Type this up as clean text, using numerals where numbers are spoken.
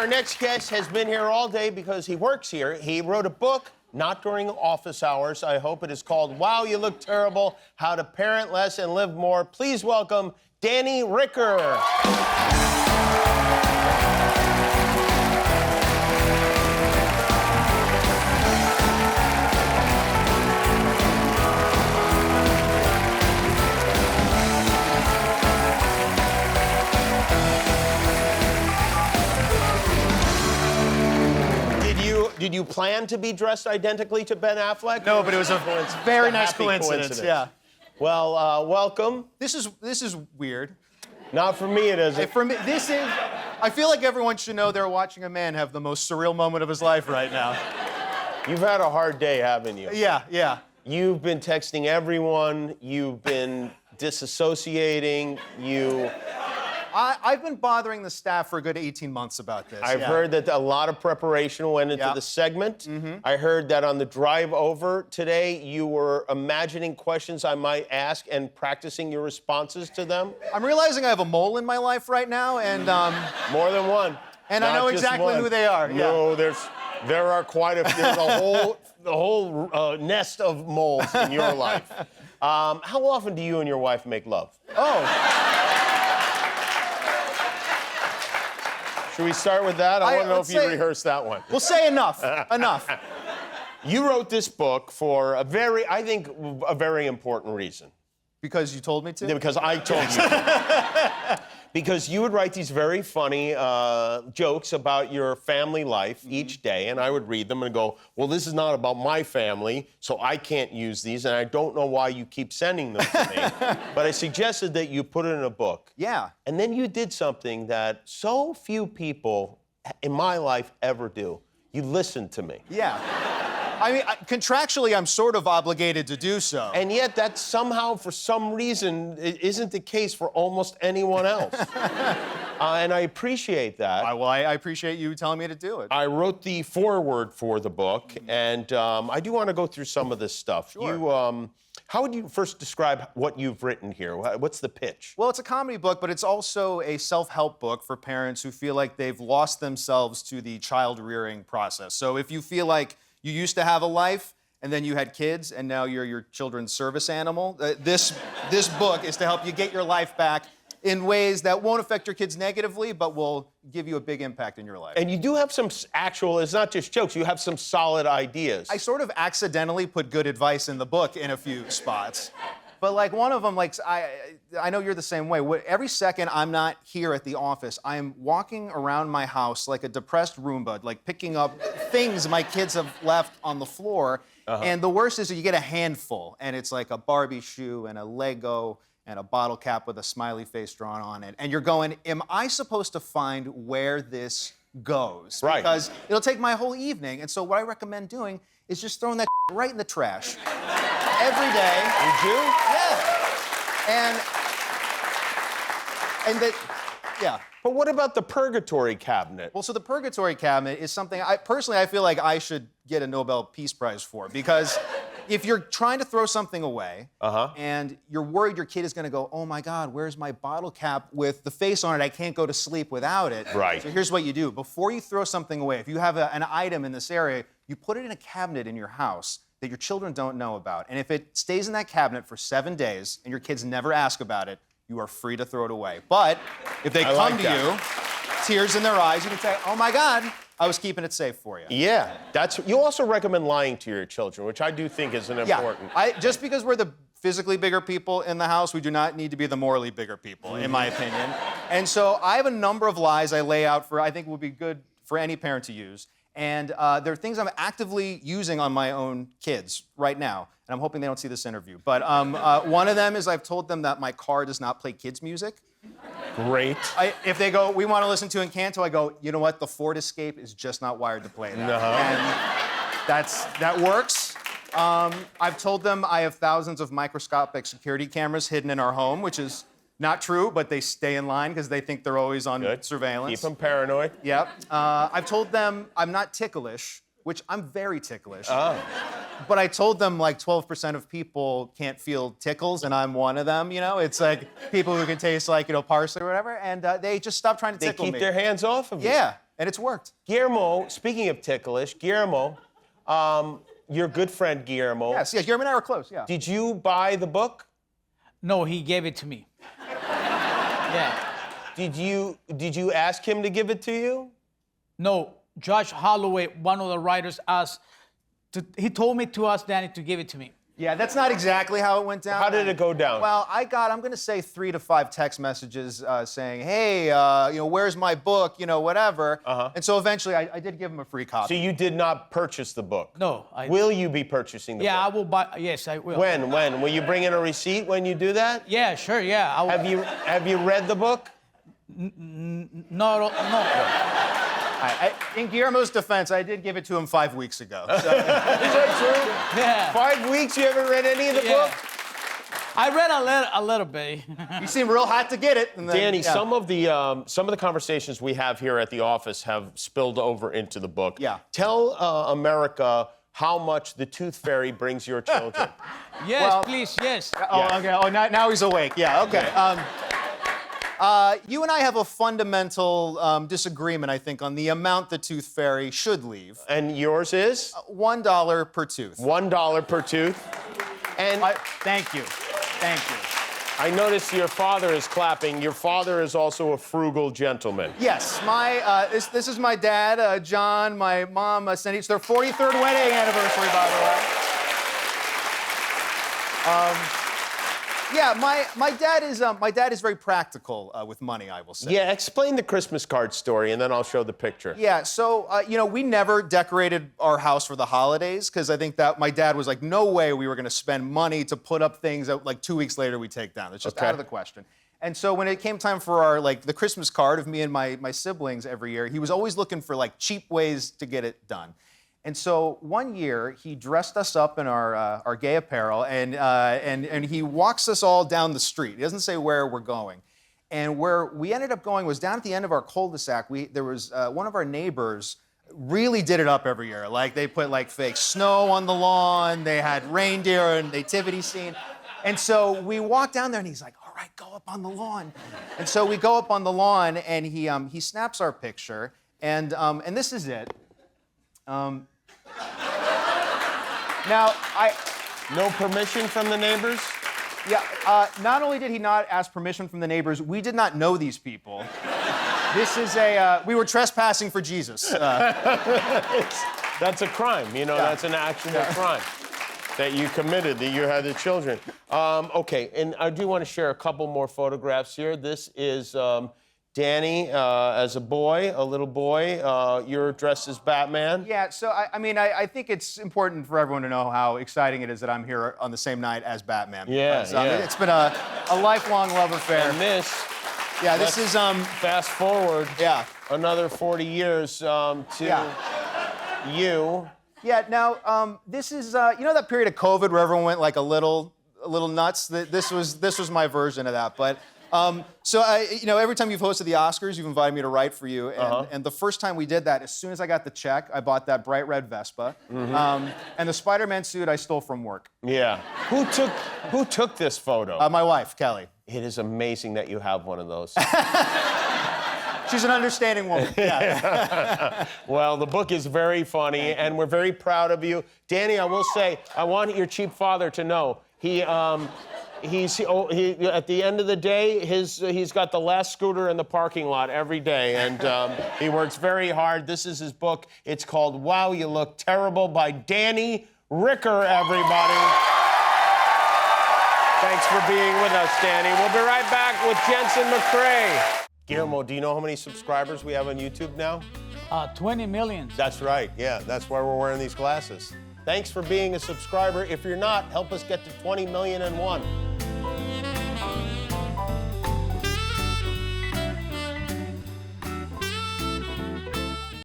Our next guest has been here all day because he works here. He wrote a book, not during office hours. I hope it is called Wow, You Look Terrible, How to Parent Less and Live More. Please welcome Danny Ricker. Did you plan to be dressed identically to Ben Affleck? No, but it was a very nice coincidence. Yeah. Well, welcome. This is weird. Not for me, it isn't. For me, this is. I feel like everyone should know they're watching a man have the most surreal moment of his life right now. You've had a hard day, haven't you? Yeah. You've been texting everyone. You've been disassociating. I've been bothering the staff for a good 18 months about this. I've heard that a lot of preparation went into the segment. Mm-hmm. I heard that on the drive over today, you were imagining questions I might ask and practicing your responses to them. I'm realizing I have a mole in my life right now, and more than one. And I know exactly who they are. No, there are quite a few. There's a whole nest of moles in your life. How often do you and your wife make love? Oh. Should we start with that? I want to know if you rehearsed that one. We'll say enough. Enough. You wrote this book for I think, a very important reason. Because you told me to? Because I told you to. Because you would write these very funny jokes about your family life each day, and I would read them and go, well, this is not about my family, so I can't use these, and I don't know why you keep sending them to me. But I suggested that you put it in a book. Yeah. And then you did something that so few people in my life ever do. You listened to me. Yeah. I mean, contractually, I'm sort of obligated to do so. And yet that somehow, for some reason, isn't the case for almost anyone else. And I appreciate that. I appreciate you telling me to do it. I wrote the foreword for the book, and I do want to go through some of this stuff. Sure. How would you first describe what you've written here? What's the pitch? Well, it's a comedy book, but it's also a self-help book for parents who feel like they've lost themselves to the child-rearing process. So if you feel like you used to have a life, and then you had kids, and now you're your children's service animal. This book is to help you get your life back in ways that won't affect your kids negatively, but will give you a big impact in your life. And you do have some it's not just jokes, you have some solid ideas. I sort of accidentally put good advice in the book in a few spots. But like one of them, like I know you're the same way. Every second I'm not here at the office, I'm walking around my house like a depressed Roomba, like picking up things my kids have left on the floor. And the worst is that you get a handful, and it's like a Barbie shoe and a Lego and a bottle cap with a smiley face drawn on it. And you're going, am I supposed to find where this goes? Right. Because it'll take my whole evening. And so what I recommend doing is just throwing that right in the trash. Every day. You do? Yeah. And that, yeah. But what about the purgatory cabinet? Well, so the purgatory cabinet is something I feel like I should get a Nobel Peace Prize for, because if you're trying to throw something away and you're worried your kid is going to go, oh my God, where's my bottle cap with the face on it? I can't go to sleep without it. Right. So here's what you do. Before you throw something away, if you have an item in this area, you put it in a cabinet in your house that your children don't know about. And if it stays in that cabinet for 7 days and your kids never ask about it, you are free to throw it away. But if they come to you, tears in their eyes, you can say, oh my God, I was keeping it safe for you. Yeah, you also recommend lying to your children, which I do think is an important. Just because we're the physically bigger people in the house, we do not need to be the morally bigger people, in my opinion. And so I have a number of lies I lay out I think would be good for any parent to use. And there are things I'm actively using on my own kids right now. And I'm hoping they don't see this interview. But one of them is I've told them that my car does not play kids' music. Great. If they go, we want to listen to Encanto, I go, you know what? The Ford Escape is just not wired to play that. And that works. I've told them I have thousands of microscopic security cameras hidden in our home, which is not true, but they stay in line because they think they're always on surveillance. Keep them paranoid. Yep. I've told them I'm not ticklish, which I'm very ticklish. Oh. But I told them like 12% of people can't feel tickles, and I'm one of them, you know? It's like people who can taste like, parsley or whatever, and they just stop trying to tickle me. They keep their hands off of you. Yeah. and it's worked. Guillermo, speaking of ticklish, Guillermo, your good friend Guillermo. Yes, Guillermo and I were close, yeah. Did you buy the book? No, he gave it to me. Yeah. Did you ask him to give it to you? No, Josh Holloway, one of the writers, he told me to ask Danny to give it to me. Yeah, that's not exactly how it went down. How did it go down? Well, I'm going to say 3 to 5 text messages saying, hey, where's my book, whatever. And so eventually I did give him a free copy. So you did not purchase the book? No. Will you be purchasing the book? Yeah, I will buy. Yes, I will. When? Will you bring in a receipt when you do that? Yeah, sure, yeah. I will. Have you read the book? No. In Guillermo's defense, I did give it to him 5 weeks ago. So. Is that true? Yeah. 5 weeks you haven't read any of the book? I read a little bit. You seem real hot to get it. And then, Danny, yeah. some of the conversations we have here at the office have spilled over into the book. Yeah. Tell America how much the Tooth Fairy brings your children. Yes, Well- please, yes. Oh, okay. Oh, now he's awake. Yeah, okay. You and I have a fundamental disagreement, I think, on the amount the Tooth Fairy should leave. And yours is? $1 per tooth. $1 per tooth. And Thank you. Thank you. I notice your father is clapping. Your father is also a frugal gentleman. Yes, this is my dad, John, my mom, Cindy. It's their 43rd wedding anniversary, by the way. Yeah, my dad is very practical with money, I will say. Yeah, explain the Christmas card story, and then I'll show the picture. Yeah, so, we never decorated our house for the holidays because I think that my dad was like, no way we were going to spend money to put up things that, like, 2 weeks later we take down. It's just Okay. out of the question. And so when it came time for our, the Christmas card of me and my siblings every year, he was always looking for, cheap ways to get it done. And so one year, he dressed us up in our gay apparel, and he walks us all down the street. He doesn't say where we're going. And where we ended up going was down at the end of our cul-de-sac. There was one of our neighbors really did it up every year. Like, they put, fake snow on the lawn. They had reindeer and nativity scene. And so we walked down there, and he's like, all right, go up on the lawn. And so we go up on the lawn, and he snaps our picture, and this is it. Now, No permission from the neighbors? yeah, not only did he not ask permission from the neighbors, we did not know these people. This is we were trespassing for Jesus. That's a crime, that's an actual crime that you committed, that you had the children. Okay, and I do want to share a couple more photographs here. This is Danny as a little boy. You're dressed as Batman. Yeah, so I think it's important for everyone to know how exciting it is that I'm here on the same night as Batman. Yeah, because, yeah. It's been a lifelong love affair. And this, Yeah, this is fast forward yeah. another 40 years to you. Yeah, now this is that period of COVID where everyone went a little nuts. This was my version of that. But so every time you've hosted the Oscars, you've invited me to write for you. And the first time we did that, as soon as I got the check, I bought that bright red Vespa. And the Spider-Man suit I stole from work. Yeah. Who took this photo? My wife, Kelly. It is amazing that you have one of those. She's an understanding woman. Yeah. Well, the book is very funny, and we're very proud of you. Danny, I will say, I want your cheap father to know, he at the end of the day, he's got the last scooter in the parking lot every day, and he works very hard. This is his book. It's called Wow, You Look Terrible by Danny Ricker, everybody. Thanks for being with us, Danny. We'll be right back with Jensen McCrae. Guillermo, do you know how many subscribers we have on YouTube now? 20 million. That's right, yeah. That's why we're wearing these glasses. Thanks for being a subscriber. If you're not, help us get to 20,000,001.